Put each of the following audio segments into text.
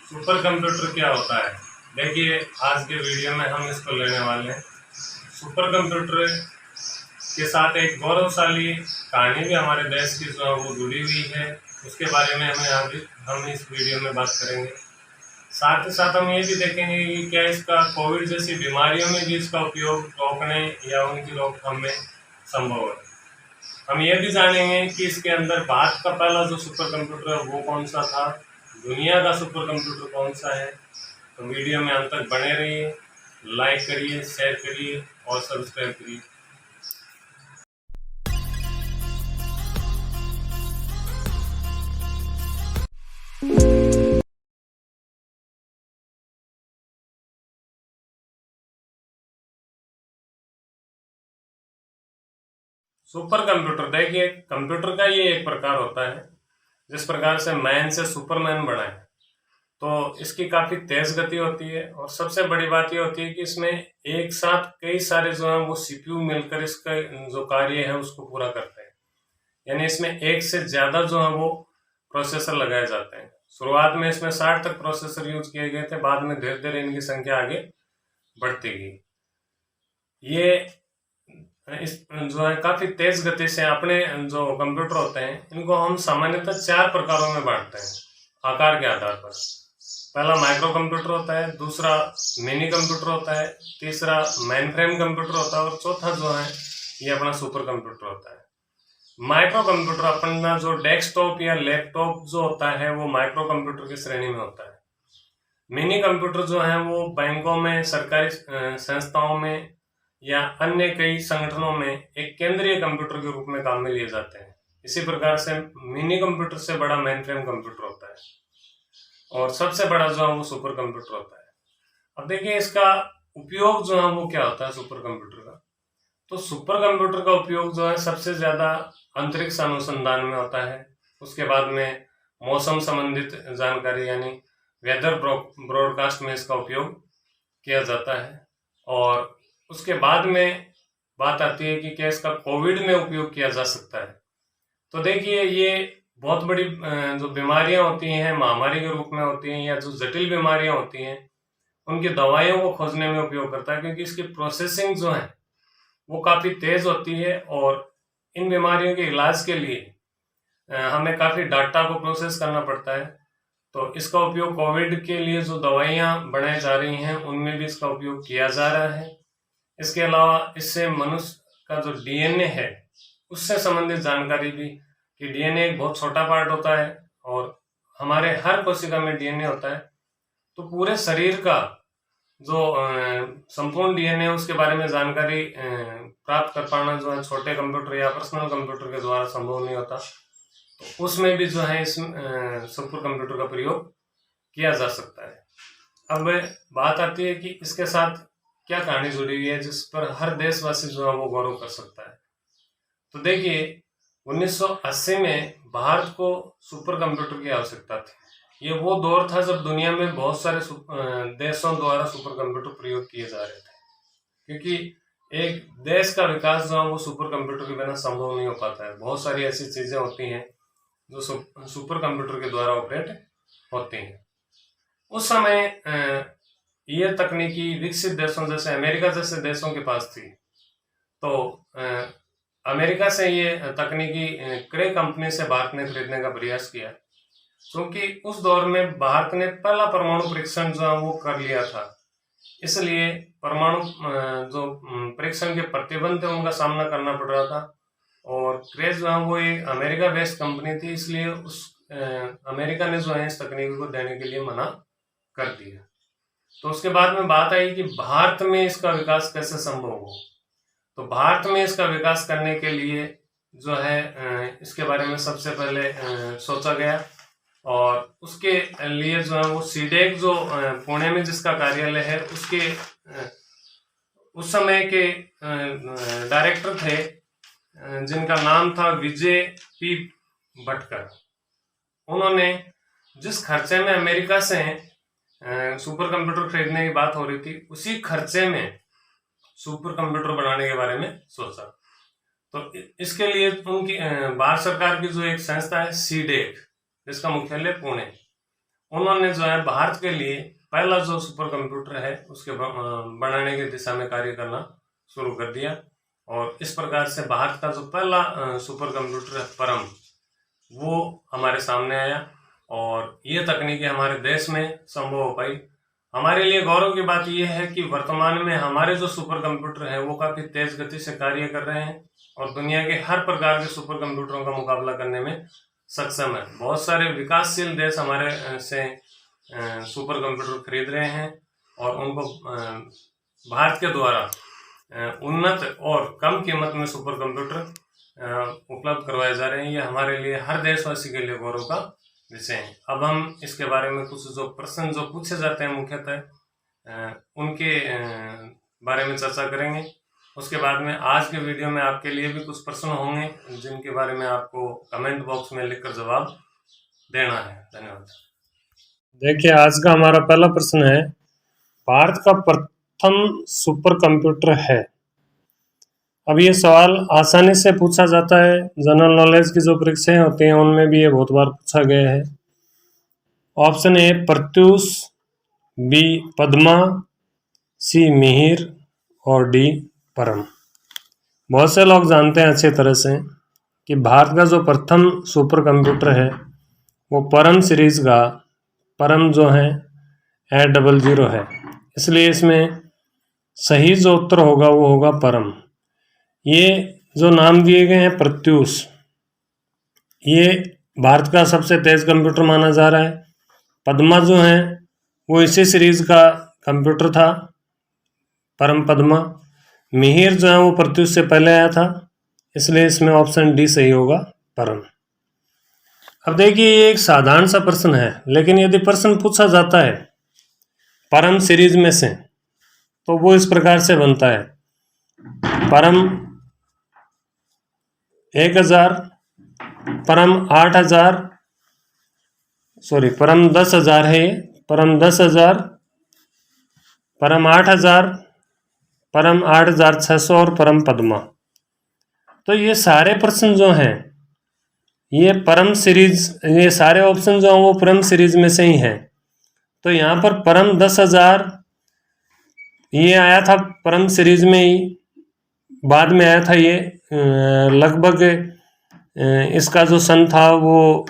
Super computer क्या होता है? देखिए, आज के वीडियो में हम इसको लेने वाले हैं। सुपर कंप्यूटर के साथ एक गौरवशाली कहानी भी हमारे देश की जो है वो जुड़ी हुई है। उसके बारे में हम इस वीडियो में बात करेंगे। साथ ही साथ हम ये भी देखेंगे कि क्या इसका कोविड जैसी बीमारियों में भी इसका उपयोग रोकने या उनकी रोकथाम में संभव है। हम ये भी जानेंगे कि इसके अंदर भारत का पहला जो सुपर कंप्यूटर है वो कौन सा था, दुनिया का सुपर कंप्यूटर कौन सा है। तो वीडियो में अंत तक बने रहिए, लाइक करिए, शेयर करिए और सब्सक्राइब करिए। सुपर कंप्यूटर, देखिए कंप्यूटर का ये एक प्रकार होता है जिस प्रकार से मैन से सुपरमैन बना है, तो इसकी काफी तेज गति होती है। और सबसे बड़ी बात ये होती है कि इसमें एक साथ कई सारे जो है वो सीपीयू मिलकर इसका जो कार्य है उसको पूरा करते हैं। यानी इसमें एक से ज्यादा जो है वो प्रोसेसर लगाए जाते हैं। शुरुआत में इसमें 60 तक प्रोसेसर यूज किए गए थे, बाद में धीरे धीरे इनकी संख्या आगे बढ़ती गई। ये इस जो है काफी तेज गति से अपने जो कंप्यूटर होते हैं इनको हम सामान्यतः 4 प्रकारों में बांटते हैं आकार के आधार पर। पहला माइक्रो कंप्यूटर होता है, दूसरा मिनी कंप्यूटर होता है, तीसरा मेन फ्रेम कंप्यूटर होता है और चौथा जो है ये अपना सुपर कंप्यूटर होता है। माइक्रो कंप्यूटर अपना जो डेस्कटॉप या लैपटॉप जो होता है वो माइक्रो कंप्यूटर की श्रेणी में होता है। मिनी कंप्यूटर जो है वो बैंकों में, सरकारी संस्थाओं में या अन्य कई संगठनों में एक केंद्रीय कंप्यूटर के रूप में काम में लिए जाते हैं। इसी प्रकार से मिनी कंप्यूटर से बड़ा मेन फ्रेम कंप्यूटर होता है और सबसे बड़ा जो है वो सुपर कंप्यूटर होता है। अब देखिए इसका उपयोग जो है वो क्या होता है सुपर कंप्यूटर का। तो सुपर कंप्यूटर का उपयोग जो है सबसे ज्यादा अंतरिक्ष अनुसंधान में होता है। उसके बाद में मौसम संबंधित जानकारी यानी वेदर ब्रॉडकास्ट में इसका उपयोग किया जाता है। और उसके बाद में बात आती है कि क्या इसका कोविड में उपयोग किया जा सकता है। तो देखिए ये बहुत बड़ी जो बीमारियां होती हैं, महामारी के रूप में होती हैं या जो जटिल बीमारियां होती हैं उनकी दवाइयों को खोजने में उपयोग करता है, क्योंकि इसकी प्रोसेसिंग जो है वो काफी तेज होती है। और इन बीमारियों के इलाज के लिए हमें काफी डाटा को प्रोसेस करना पड़ता है। तो इसका उपयोग कोविड के लिए जो दवाइयां बनाई जा रही हैं उनमें भी इसका उपयोग किया जा रहा है। इसके अलावा इससे मनुष्य का जो डीएनए है उससे संबंधित जानकारी भी, कि डीएनए एक बहुत छोटा पार्ट होता है और हमारे हर कोशिका में डीएनए होता है। तो पूरे शरीर का जो संपूर्ण डीएनए उसके बारे में जानकारी प्राप्त कर पाना जो है छोटे कंप्यूटर या पर्सनल कंप्यूटर के द्वारा संभव नहीं होता। तो उसमें भी जो है इस सुपर कंप्यूटर का प्रयोग किया जा सकता है। अब बात आती है कि इसके साथ क्या कहानी जुड़ी हुई है जिस पर हर देशवासी जो है वो गौरव कर सकता है। तो देखिए 1980 में भारत को सुपर कंप्यूटर की आवश्यकता थी। ये वो दौर था जब दुनिया में बहुत सारे देशों द्वारा सुपर कंप्यूटर प्रयोग किए जा रहे थे, क्योंकि एक देश का विकास जो है वो सुपर कंप्यूटर के बिना संभव नहीं हो पाता है। बहुत सारी ऐसी चीजें होती हैं जो सुपर कंप्यूटर के द्वारा ऑपरेट होती हैं। उस समय ये तकनीकी विकसित देशों जैसे अमेरिका जैसे देशों के पास थी। तो अमेरिका से ये तकनीकी क्रे कंपनी से भारत ने खरीदने का प्रयास किया, क्योंकि उस दौर में भारत ने पहला परमाणु परीक्षण जो है वो कर लिया था। इसलिए परमाणु जो परीक्षण के प्रतिबंध थे उनका सामना करना पड़ रहा था। और क्रे जो है वो एक अमेरिका बेस्ड कंपनी थी, इसलिए उस अमेरिका ने जो है इस तकनीक को देने के लिए मना कर दिया। तो उसके बाद में बात आई कि भारत में इसका विकास कैसे संभव हो। तो भारत में इसका विकास करने के लिए जो है इसके बारे में सबसे पहले सोचा गया और उसके लिए जो है वो सीडेक जो पुणे में जिसका कार्यालय है उसके उस समय के डायरेक्टर थे जिनका नाम था विजय पी भटकर। उन्होंने जिस खर्चे में अमेरिका से सुपर कंप्यूटर खरीदने की बात हो रही थी उसी खर्चे में सुपर कंप्यूटर बनाने के बारे में सोचा। तो इसके लिए उनकी भारत सरकार की जो एक संस्था है सीडेक जिसका मुख्यालय पुणे, उन्होंने जो है भारत के लिए पहला जो सुपर कंप्यूटर है उसके बनाने की दिशा में कार्य करना शुरू कर दिया। और इस प्रकार से भारत का जो पहला सुपर कंप्यूटर है परम, वो हमारे सामने आया और ये तकनीकी हमारे देश में संभव हो पाई। हमारे लिए गौरव की बात यह है कि वर्तमान में हमारे जो सुपर कंप्यूटर है वो काफ़ी तेज गति से कार्य कर रहे हैं और दुनिया के हर प्रकार के सुपर कंप्यूटरों का मुकाबला करने में सक्षम है। बहुत सारे विकासशील देश हमारे से सुपर कंप्यूटर खरीद रहे हैं और उनको भारत के द्वारा उन्नत और कम कीमत में सुपर कंप्यूटर उपलब्ध करवाए जा रहे हैं। ये हमारे लिए, हर देशवासी के लिए गौरव का विषय है। अब हम इसके बारे में कुछ जो प्रश्न जो पूछे जाते हैं मुख्यतः उनके बारे में चर्चा करेंगे। उसके बाद में आज के वीडियो में आपके लिए भी कुछ प्रश्न होंगे जिनके बारे में आपको कमेंट बॉक्स में लिखकर जवाब देना है। धन्यवाद। देखिए, आज का हमारा पहला प्रश्न है, भारत का प्रथम सुपर कंप्यूटर है। अब ये सवाल आसानी से पूछा जाता है, जनरल नॉलेज की जो परीक्षाएं होती हैं उनमें भी ये बहुत बार पूछा गया है। Option A Pratyush, B Padma, C Mihir और डी परम। बहुत से लोग जानते हैं अच्छी तरह से कि भारत का जो प्रथम सुपर कंप्यूटर है वो परम सीरीज का, परम जो है 800 है, इसलिए इसमें सही जो उत्तर होगा वो होगा परम। ये जो नाम दिए गए हैं प्रत्यूष, ये भारत का सबसे तेज कंप्यूटर माना जा रहा है। पद्मा जो है वो इसी सीरीज का कंप्यूटर था, परम पद्मा। मिहिर जो है वो प्रत्यूष से पहले आया था, इसलिए इसमें ऑप्शन डी सही होगा, परम। अब देखिए, ये एक साधारण सा प्रश्न है, लेकिन यदि प्रश्न पूछा जाता है परम सीरीज में से तो वो इस प्रकार से बनता है, परम 1000, परम 8000, परम 10,000 है ये, परम 10,000, परम 8000, परम 8600 और परम पद्मा। तो ये सारे प्रश्न जो हैं ये परम सीरीज, ये सारे ऑप्शन जो हैं वो परम सीरीज में से ही हैं। तो यहाँ पर परम 10,000 ये आया था परम सीरीज में ही, बाद में आया था ये, लगभग इसका जो सन था वो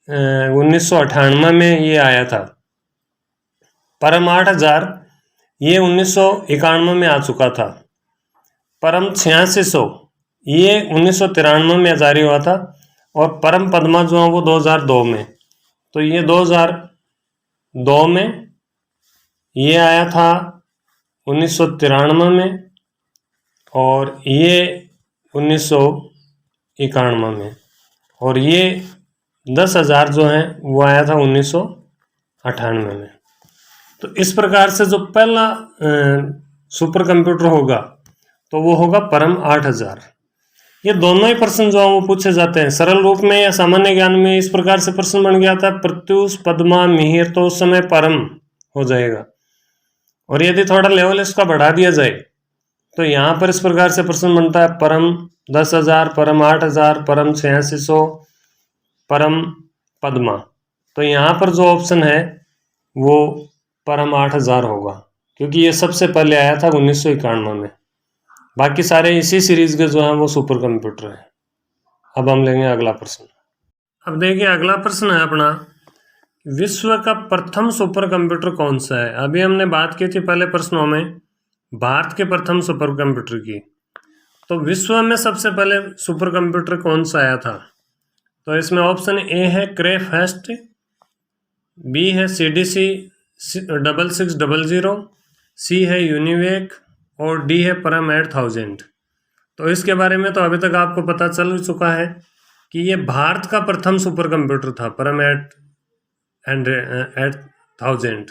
1998 में ये आया था। परम 8000 ये 1991 में आ चुका था। परम 8600 ये 1993 में जारी हुआ था और परम पद्मा जो है वो 2002 में। तो ये 2002 में, ये आया था 1993 में और ये 1991 में, और ये 10,000 जो है वो आया था 1998 में। तो इस प्रकार से जो पहला सुपर कंप्यूटर होगा तो वो होगा परम 8000। ये दोनों ही प्रश्न जो है वो पूछे जाते हैं सरल रूप में या सामान्य ज्ञान में। इस प्रकार से प्रश्न बन गया था प्रत्यूष, पद्मा, मिहिर, तो उस समय परम हो जाएगा। और यदि थोड़ा लेवल इसका बढ़ा दिया जाए तो यहाँ पर इस प्रकार से प्रश्न बनता है परम 10,000, परम 8000, परम 8600, परम पद्मा। तो यहाँ पर जो ऑप्शन है वो परम 8000 होगा, क्योंकि ये सबसे पहले आया था 1991 में। बाकी सारे इसी सीरीज के जो हैं वो सुपर कंप्यूटर हैं। अब हम लेंगे अगला प्रश्न। अब देखिए, अगला प्रश्न है अपना, विश्व का प्रथम सुपर कंप्यूटर कौन सा है। अभी हमने बात की थी पहले प्रश्नों में भारत के प्रथम सुपर कंप्यूटर की। तो विश्व में सबसे पहले सुपर कंप्यूटर कौन सा आया था? तो इसमें ऑप्शन ए है क्रेफेस्ट, बी है CDC 6600, सी है यूनिवेक और डी है परम 8000। तो इसके बारे में तो अभी तक आपको पता चल चुका है कि ये भारत का प्रथम सुपर कंप्यूटर था, परम 8000।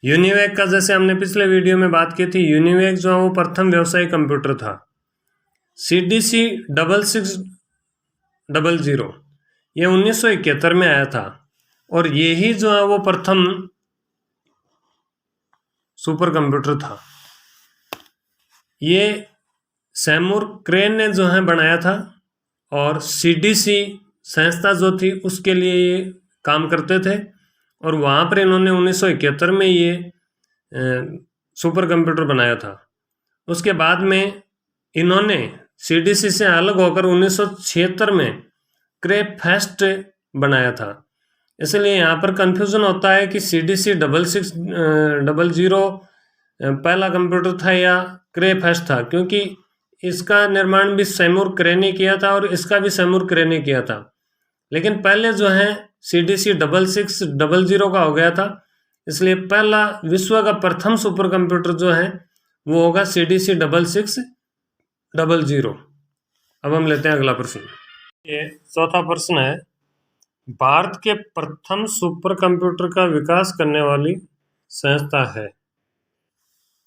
यूनिवेक का जैसे हमने पिछले वीडियो में बात की थी, यूनिवेक जो है वो प्रथम व्यावसायिक कंप्यूटर था। CDC 6600 ये 1971 में आया था और यही जो है वो प्रथम सुपर कंप्यूटर था। ये सैमुर क्रे ने जो है बनाया था और CDC संस्था जो थी उसके लिए ये काम करते थे और वहाँ पर इन्होंने 1971 में ये सुपर कंप्यूटर बनाया था। उसके बाद में इन्होंने CDC से अलग होकर 1976 में क्रेफेस्ट बनाया था। इसलिए यहाँ पर कंफ्यूजन होता है कि CDC 6600 पहला कंप्यूटर था या क्रेफेस्ट था, क्योंकि इसका निर्माण भी सैमुर क्रे ने किया था और इसका भी सैमुर क्रे ने किया था। लेकिन पहले जो है CDC 6600 का हो गया था, इसलिए पहला विश्व का प्रथम सुपर कंप्यूटर जो है वो होगा CDC 6600। अब हम लेते हैं अगला प्रश्न। ये चौथा प्रश्न है, भारत के प्रथम सुपर कंप्यूटर का विकास करने वाली संस्था है।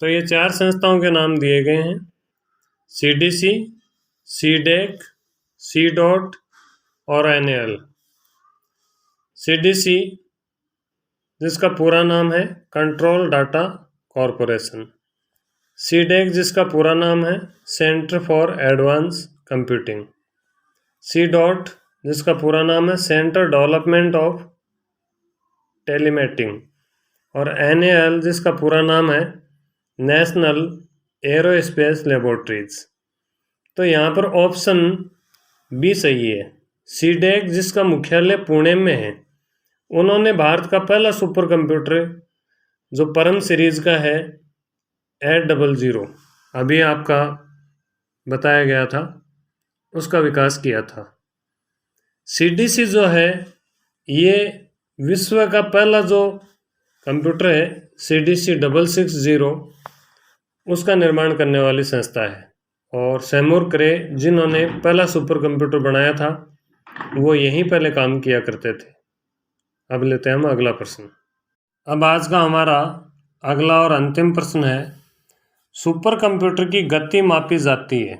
तो ये 4 संस्थाओं के नाम दिए गए हैं, CDC, CDEC, CDOT और NAL। CDC जिसका पूरा नाम है कंट्रोल डाटा कॉरपोरेशन, CDEC जिसका पूरा नाम है centre for advance computing, CDOT जिसका पूरा नाम है सेंटर डेवलपमेंट ऑफ टेलीमेटिंग और NAL जिसका पूरा नाम है नेशनल एरोस्पेस लेबोरेटरीज। तो यहाँ पर ऑप्शन बी सही है। CDEC जिसका मुख्यालय पुणे में है, उन्होंने भारत का पहला सुपर कंप्यूटर जो परम सीरीज का है 800 अभी आपका बताया गया था, उसका विकास किया था। CDC जो है ये विश्व का पहला जो कंप्यूटर है CDC 6600 उसका निर्माण करने वाली संस्था है, और सैमुर क्रे जिन्होंने पहला सुपर कंप्यूटर बनाया था वो यहीं पहले काम किया करते थे। अब लेते हैं हम अगला प्रश्न। अब आज का हमारा अगला और अंतिम प्रश्न है, सुपर कंप्यूटर की गति मापी जाती है।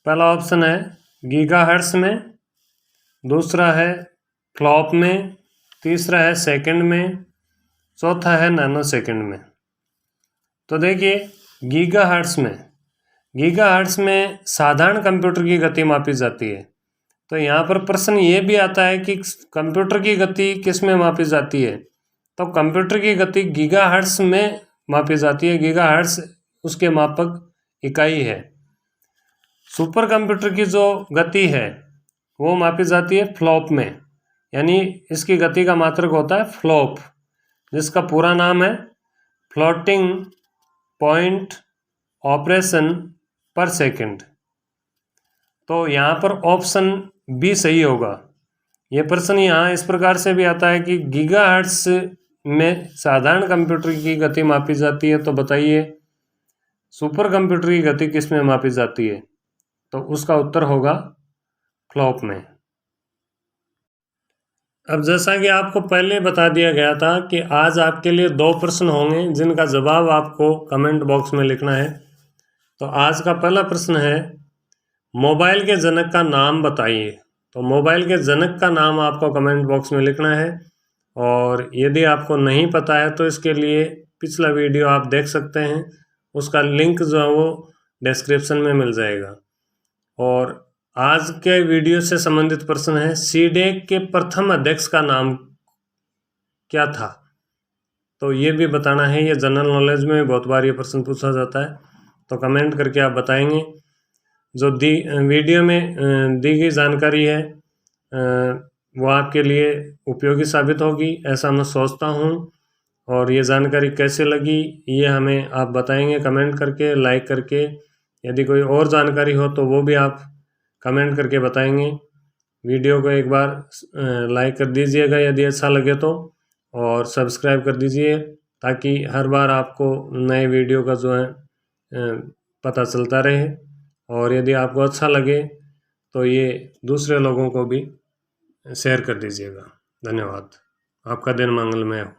पहला ऑप्शन है गीगाहर्ट्ज में, दूसरा है फ्लॉप में, तीसरा है सेकंड में, चौथा है नैनो सेकंड में। तो देखिए गीगाहर्ट्ज में साधारण कंप्यूटर की गति मापी जाती है। तो यहाँ पर प्रश्न ये भी आता है कि कंप्यूटर की गति किस में मापी जाती है, तो कंप्यूटर की गति गीगाहर्ट्ज में मापी जाती है। गीगाहर्ट्ज उसके मापक इकाई है। सुपर कंप्यूटर की जो गति है वो मापी जाती है फ्लॉप में, यानी इसकी गति का मात्रक होता है फ्लॉप, जिसका पूरा नाम है फ्लोटिंग पॉइंट ऑपरेशन पर सेकंड। तो यहाँ पर ऑप्शन बी सही होगा। ये प्रश्न यहाँ इस प्रकार से भी आता है कि गीगाहर्ट्ज में साधारण कंप्यूटर की गति मापी जाती है, तो बताइए सुपर कंप्यूटर की गति किस में मापी जाती है, तो उसका उत्तर होगा फ्लॉप में। अब जैसा कि आपको पहले बता दिया गया था कि आज आपके लिए 2 प्रश्न होंगे जिनका जवाब आपको कमेंट बॉक्स में लिखना है। तो आज का पहला प्रश्न है, मोबाइल के जनक का नाम बताइए। तो मोबाइल के जनक का नाम आपको कमेंट बॉक्स में लिखना है, और यदि आपको नहीं पता है तो इसके लिए पिछला वीडियो आप देख सकते हैं, उसका लिंक जो है वो डिस्क्रिप्शन में मिल जाएगा। और आज के वीडियो से संबंधित प्रश्न है, CDEC के प्रथम अध्यक्ष का नाम क्या था, तो ये भी बताना है। ये जनरल नॉलेज में बहुत बार ये प्रश्न पूछा जाता है, तो कमेंट करके आप बताएंगे। जो वीडियो में दी गई जानकारी है वो आपके लिए उपयोगी साबित होगी, ऐसा मैं सोचता हूँ। और ये जानकारी कैसे लगी ये हमें आप बताएंगे कमेंट करके, लाइक करके। यदि कोई और जानकारी हो तो वो भी आप कमेंट करके बताएंगे। वीडियो को एक बार लाइक कर दीजिएगा यदि अच्छा लगे तो, और सब्सक्राइब कर दीजिए ताकि हर बार आपको नए वीडियो का जो है पता चलता रहे। और यदि आपको अच्छा लगे तो ये दूसरे लोगों को भी शेयर कर दीजिएगा। धन्यवाद। आपका दिन मंगलमय हो।